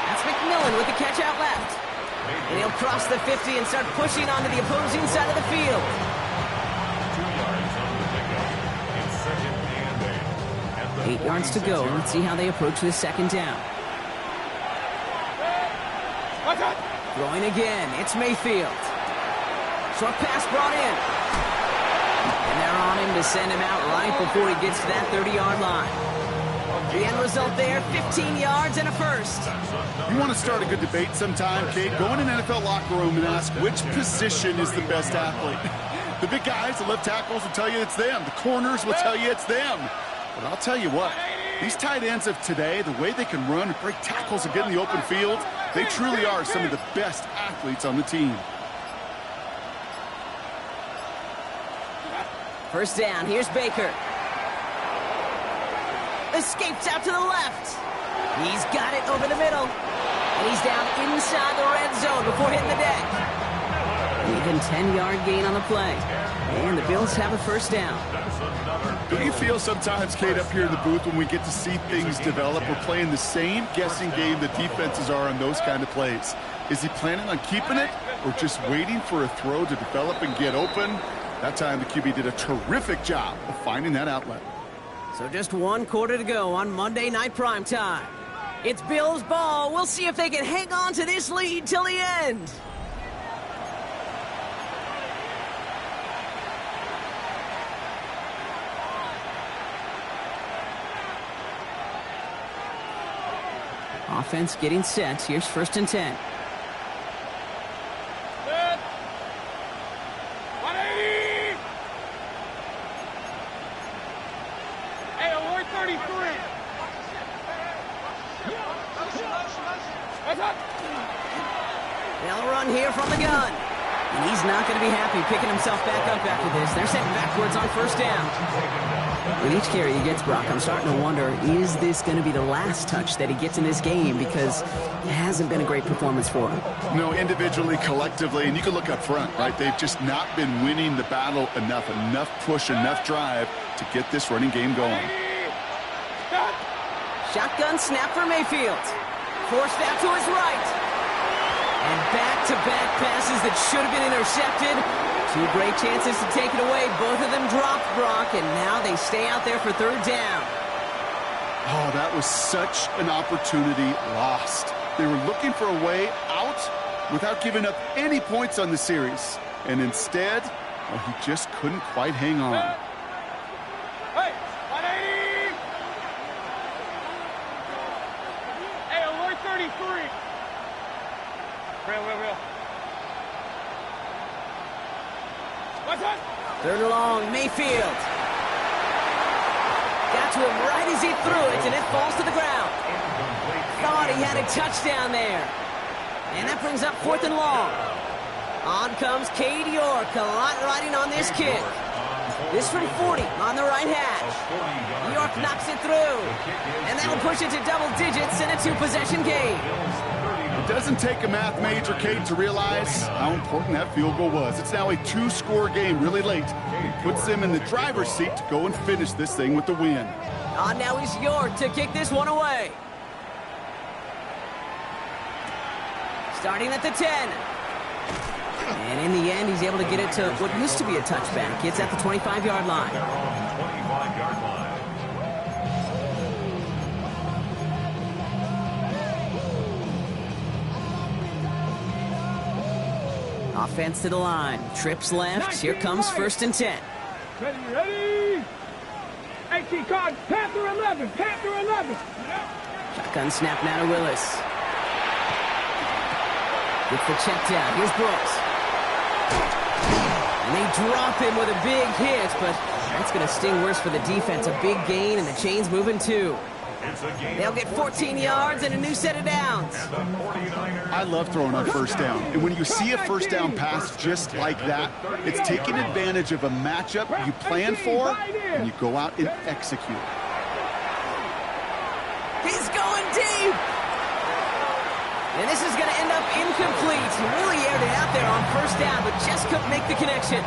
S1: That's McMillan with the catch out left. And he'll cross the 50 and start pushing onto the opposing side of the field.
S4: 2 yards on the pickup. It's second and 8.
S1: 8 yards to go. Let's see how they approach this second down. Throwing again. It's Mayfield. Short pass brought in. And they're on him to send him out right before he gets to that 30-yard line. The end result there, 15 yards and a first.
S2: You want to start a good debate sometime, Kate? Go in an NFL locker room and ask which position is the best athlete. The big guys, the left tackles will tell you it's them. The corners will tell you it's them. But I'll tell you what, these tight ends of today, the way they can run, break tackles, and get in the open field, they truly are some of the best athletes on the team.
S1: First down, here's Baker. Escapes out to the left. He's got it over the middle. And he's down inside the red zone before hitting the deck. Even 10-yard gain on the play. And the Bills have a first down.
S2: Don't you feel sometimes, Kate, up here in the booth when we get to see things develop, we're playing the same guessing game the defenses are on those kind of plays? Is he planning on keeping it or just waiting for a throw to develop and get open? That time the QB did a terrific job of finding that outlet.
S1: So just 1 quarter to go on Monday Night Primetime. It's Bills ball. We'll see if they can hang on to this lead till the end. Offense getting set. Here's first and 10. They'll run here from the gun. And he's not going to be happy picking himself back up after this. They're sent backwards on first down. With each carry he gets, Brock, I'm starting to wonder, is this going to be the last touch that he gets in this game? Because it hasn't been a great performance for him.
S2: No, individually, collectively, and you can look up front, right? They've just not been winning the battle enough push, enough drive to get this running game going.
S1: Shotgun snap for Mayfield. Forced out to his right. And back-to-back passes that should have been intercepted. 2 great chances to take it away. Both of them dropped, Brock, and now they stay out there for third down.
S2: Oh, that was such an opportunity lost. They were looking for a way out without giving up any points on the series. And instead, well, he just couldn't quite hang on.
S3: Hey, 180! Hey, alert 33! Real. What's that?
S1: Third and long, Mayfield. Got to him right as he threw it, and it falls to the ground. Thought he had a touchdown there. And that brings up fourth and long. On comes Cade York, a lot riding on this kick. This from 40 on the right hash. York knocks it through. And that'll push it to double digits in a 2-possession game.
S2: It doesn't take a math major, Kate, to realize how important that field goal was. It's now a 2-score game really late. It puts them in the driver's seat to go and finish this thing with the win.
S1: Now he's York to kick this one away. Starting at the 10. And in the end, he's able to get it to what used to be a touchback. It's at the 25-yard line.
S4: 25-yard line.
S1: Offense to the line. Trips left. Here comes first and 10.
S3: Ready? HE card, Panther 11.
S1: Shotgun snap now to Willis. Gets the check down. Here's Brooks. And they drop him with a big hit, but that's going to sting worse for the defense. A big gain, and the chain's moving too. They'll get 14 yards and a new set of downs.
S2: I love throwing on first down. And when you see a first down pass just like that, it's taking advantage of a matchup you plan for, and you go out and execute.
S1: He's going deep. And this is going to end up incomplete. He really aired it out there on first down, but just couldn't make the connection.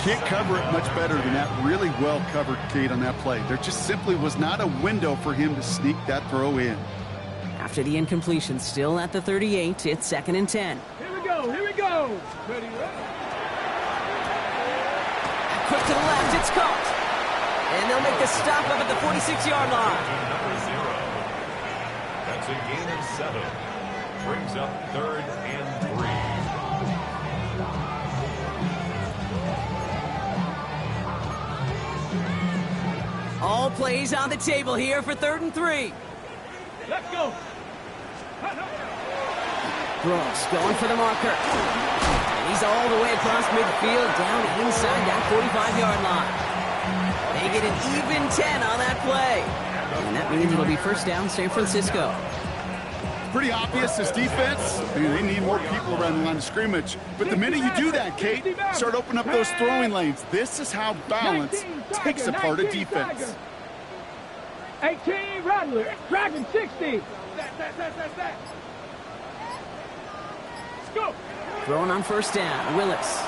S2: Can't cover it much better than that. Really well covered, Kate, on that play. There just simply was not a window for him to sneak that throw in.
S1: After the incompletion, still at the 38, it's 2nd and 10.
S3: Here we go, here we go. Ready,
S1: Quick to the left, it's caught. And they'll make the stop up at the 46-yard line.
S4: Number 0. That's a gain of 7. Brings up 3rd and 3.
S1: All plays on the table here for 3rd and 3.
S3: Let's go.
S1: Brooks going for the marker. And he's all the way across midfield, down inside that 45-yard line. They get an even 10 on that play. And that means it'll be first down, San Francisco.
S2: Pretty obvious, this defense, they need more people around the line of scrimmage. But the minute you do that, Kate, start opening up those throwing lanes. This is how balance takes apart a defense.
S3: 18, Rattler, Dragon 60. Let's go.
S1: Throwing on first down, Willis.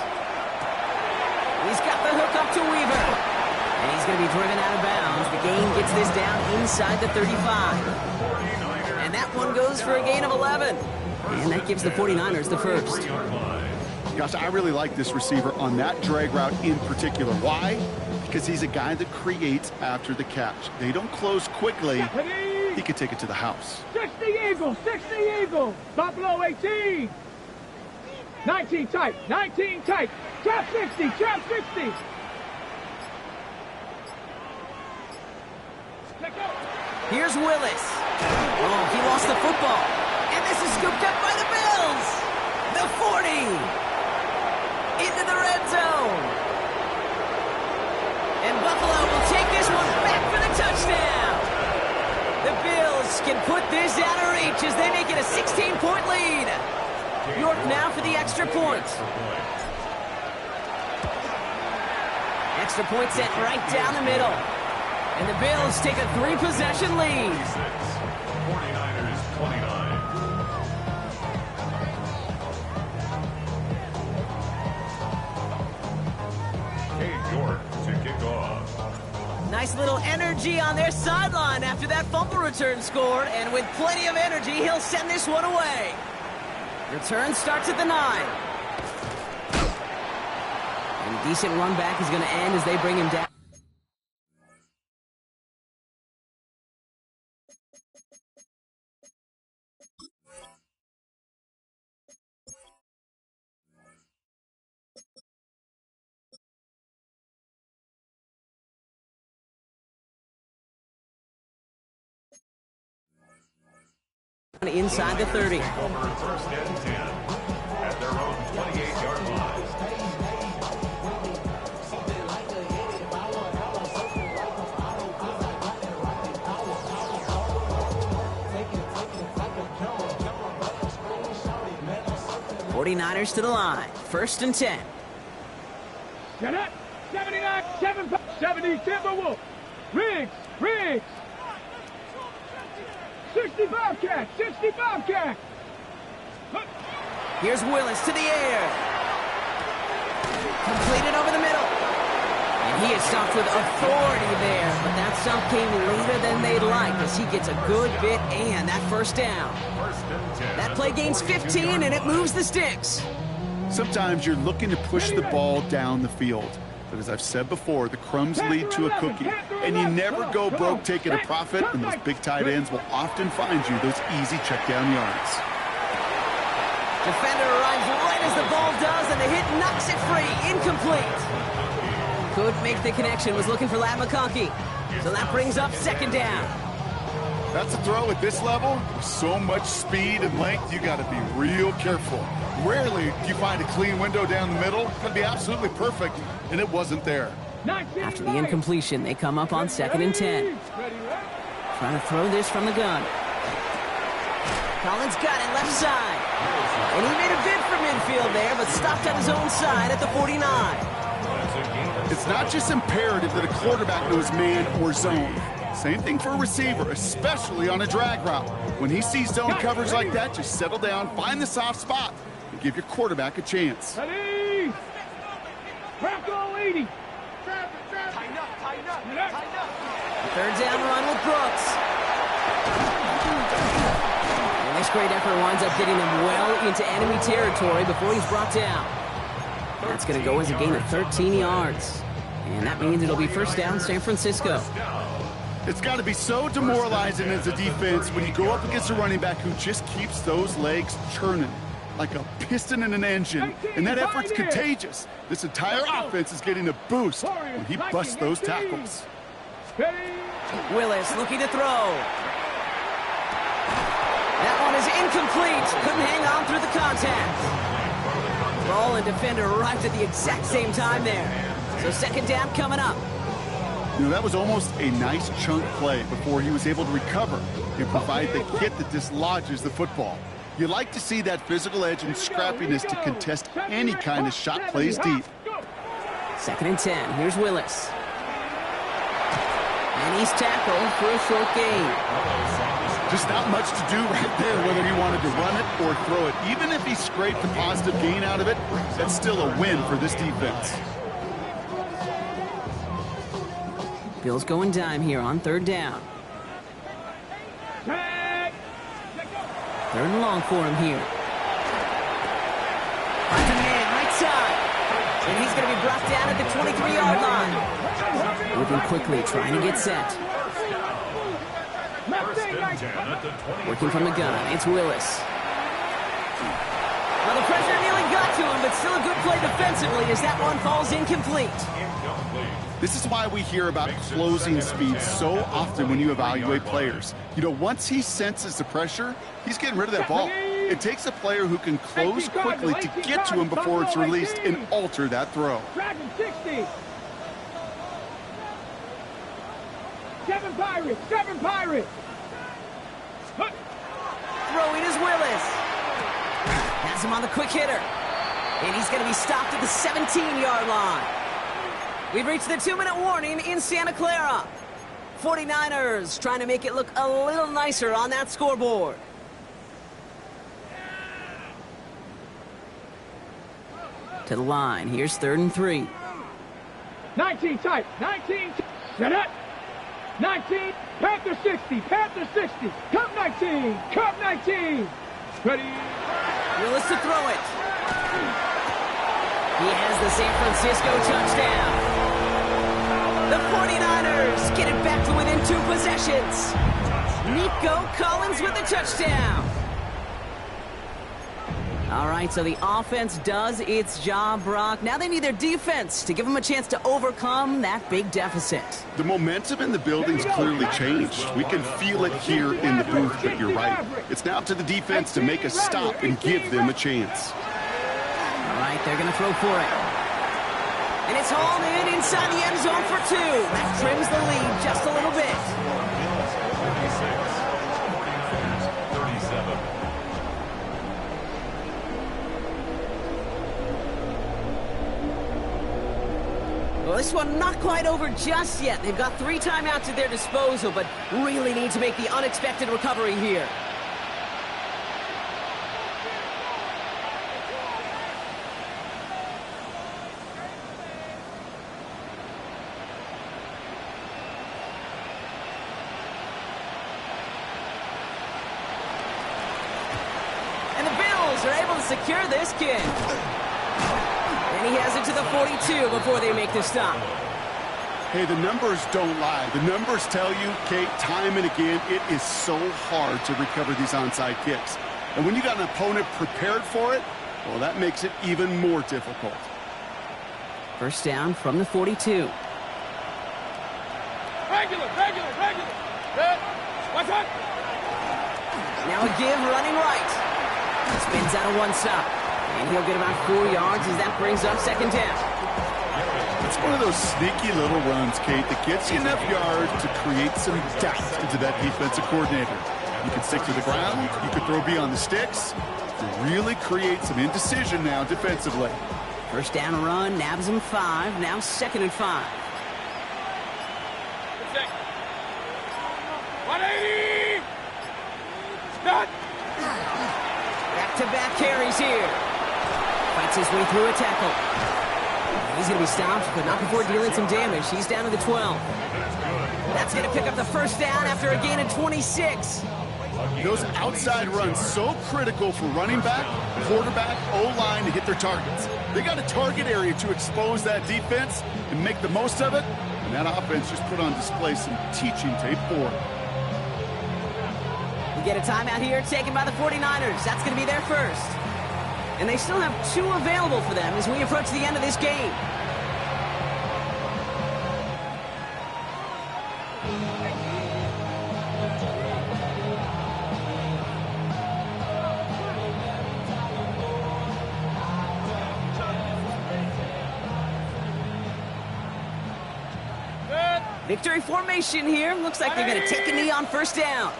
S1: He's got the hook up to Weaver. And he's going to be driven out of bounds. The gain gets this down inside the 35. And that one goes for a gain of 11. And that gives the 49ers the first.
S2: Gosh, I really like this receiver on that drag route in particular. Why? Because he's a guy that creates after the catch. They don't close quickly. He could take it to the house.
S3: 60 Eagles, 60 Eagles. Buffalo 18. 19 tight, 19 tight. Trap 60, trap 60. Let's go.
S1: Here's Willis. Oh, he lost the football. And this is scooped up by the Bills. The 40. Into the red zone. And Buffalo will take this one back for the touchdown. The Bills can put this out of reach as they make it a 16-point lead. York now for the extra point. Extra point set right down the middle. And the Bills take a 3-possession lead.
S4: 49ers 29. Hey, York to kick off.
S1: Nice little energy on their sideline after that fumble return scored. And with plenty of energy, he'll send this one away. Return starts at the 9. And a decent run back is going to end as they bring him down. Inside the 30.
S4: Over first and 10 at their own 28-yard line.
S1: '49ers to the line. First and 10.
S3: Get up. 79, 70 Timberwolf. Riggs, Riggs. 65 cat, 65 cat.
S1: Here's Willis to the air. Completed over the middle. And he is stopped with authority there, but that stop came later than they'd like as he gets a good bit and that first down. That play gains 15 and it moves the sticks.
S2: Sometimes you're looking to push the ball down the field. But as I've said before, the crumbs lead to a cookie. And you never go broke taking a profit, and those big tight ends will often find you those easy check-down yards.
S1: Defender arrives right as the ball does, and the hit knocks it free. Incomplete. Could make the connection, was looking for Ladd McConkey. So that brings up second down.
S2: That's a throw at this level. With so much speed and length, you got to be real careful. Rarely do you find a clean window down the middle. It could be absolutely perfect, and it wasn't there.
S1: After the incompletion, they come up on second and 10. Trying to throw this from the gun. Collins got it left side. And he made a bid for midfield there, but stopped on his own side at the 49.
S2: It's not just imperative that a quarterback knows man or zone. Same thing for a receiver, especially on a drag route. When he sees zone coverage like that, just settle down, find the soft spot, and give your quarterback a chance.
S3: Ready? Crack all 80.
S5: Tighten up.
S1: Third down run with Brooks. And this great effort winds up getting them well into enemy territory before he's brought down. That's going to go as a gain of 13 yards. And that means it'll be first down San Francisco.
S2: It's got to be so demoralizing as a defense when you go up against a running back who just keeps those legs churning like a piston in an engine. And that effort's contagious. This entire offense is getting a boost when he busts those tackles.
S1: Willis looking to throw. That one is incomplete. Couldn't hang on through the contact. Ball and defender arrived at the exact same time there. So second down coming up.
S2: You know, that was almost a nice chunk play before he was able to recover and provide the hit that dislodges the football. You like to see that physical edge and scrappiness to contest any kind of shot plays deep.
S1: Second and 10. Here's Willis. And he's tackled for a short gain.
S2: Just not much to do right there, whether he wanted to run it or throw it. Even if he scraped a positive gain out of it, that's still a win for this defense.
S1: Bills going dime here on third down. Third and long for him here. Finds a man right side. And he's going to be brought down at the 23-yard line. Moving quickly, trying to get set. Working from the gun, it's Willis. Well, the pressure nearly got to him, but still a good play defensively as that one falls incomplete.
S2: This is why we hear about closing speed so often when you evaluate players. You know, once he senses the pressure, he's getting rid of that ball. It takes a player who can close quickly to get to him before it's released and alter that throw.
S3: Dragon 60. 7 Pirates.
S1: Throwing is Willis. Has him on the quick hitter. And he's going to be stopped at the 17-yard line. We've reached the 2-minute warning in Santa Clara. 49ers trying to make it look a little nicer on that scoreboard. To the line. Here's 3rd and 3.
S3: 19 tight. 19. Set up. 19. Panther 60. Cup 19. Ready.
S1: Willis to throw it. He has the San Francisco touchdown. The 49ers get it back to within 2 possessions. Nico Collins with the touchdown. All right, so the offense does its job, Brock. Now they need their defense to give them a chance to overcome that big deficit.
S2: The momentum in the building's clearly changed. We can feel it here in the booth, but you're right. It's now to the defense to make a stop and give them a chance.
S1: All right, they're going to throw for it. And it's hauled in inside the end zone for 2. That trims the lead just a little bit.
S4: 37.
S1: Well, this one not quite over just yet. They've got 3 timeouts at their disposal, but really need to make the unexpected recovery here. And the Bills are able to secure this kid. And he has it to the 42 before they make the stop.
S2: Hey, the numbers don't lie. The numbers tell you, Kate, time and again, it is so hard to recover these onside kicks. And when you got an opponent prepared for it, well, that makes it even more difficult.
S1: First down from the 42.
S3: Regular. What's up?
S1: Now a give running right. Spins out of one stop. And he'll get about 4 yards as that brings up second down.
S2: It's one of those sneaky little runs, Kate, that gets you enough yards to create some depth into that defensive coordinator. You can stick to the ground. You can throw beyond the sticks. To really create some indecision now defensively.
S1: First down run, nabs him 5. Now 2nd and 5. Back-to-back carries here. Fights his way through a tackle. He's going to be stopped, but not before dealing some damage. He's down to the 12. That's going to pick up the first down after a gain of 26.
S2: Those outside runs so critical for running back, quarterback, O-line to hit their targets. They got a target area to expose that defense and make the most of it. And that offense just put on display some teaching tape for it.
S1: We get a timeout here taken by the 49ers. That's going to be their first. And they still have 2 available for them as we approach the end of this game. Victory formation here. Looks like they're going to take a knee on first down.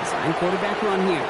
S1: Design quarterback run here.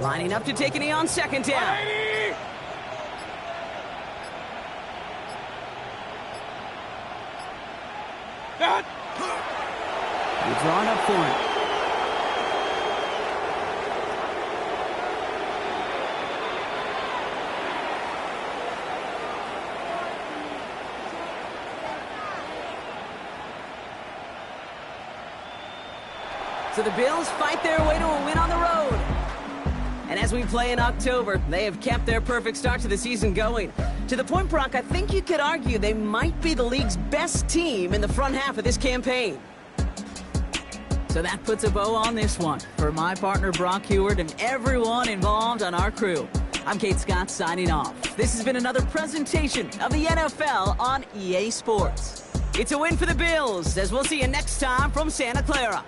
S1: Lining up to take a knee on second down. He's drawn up for it. So the Bills fight their way to a win on the road. And as we play in October, they have kept their perfect start to the season going. To the point, Brock, I think you could argue they might be the league's best team in the front half of this campaign.
S6: So that puts a bow on this one. For my partner, Brock Heward, and everyone involved on our crew, I'm Kate Scott signing off. This has been another presentation of the NFL on EA Sports.
S1: It's a win for the Bills, as we'll see you next time from Santa Clara.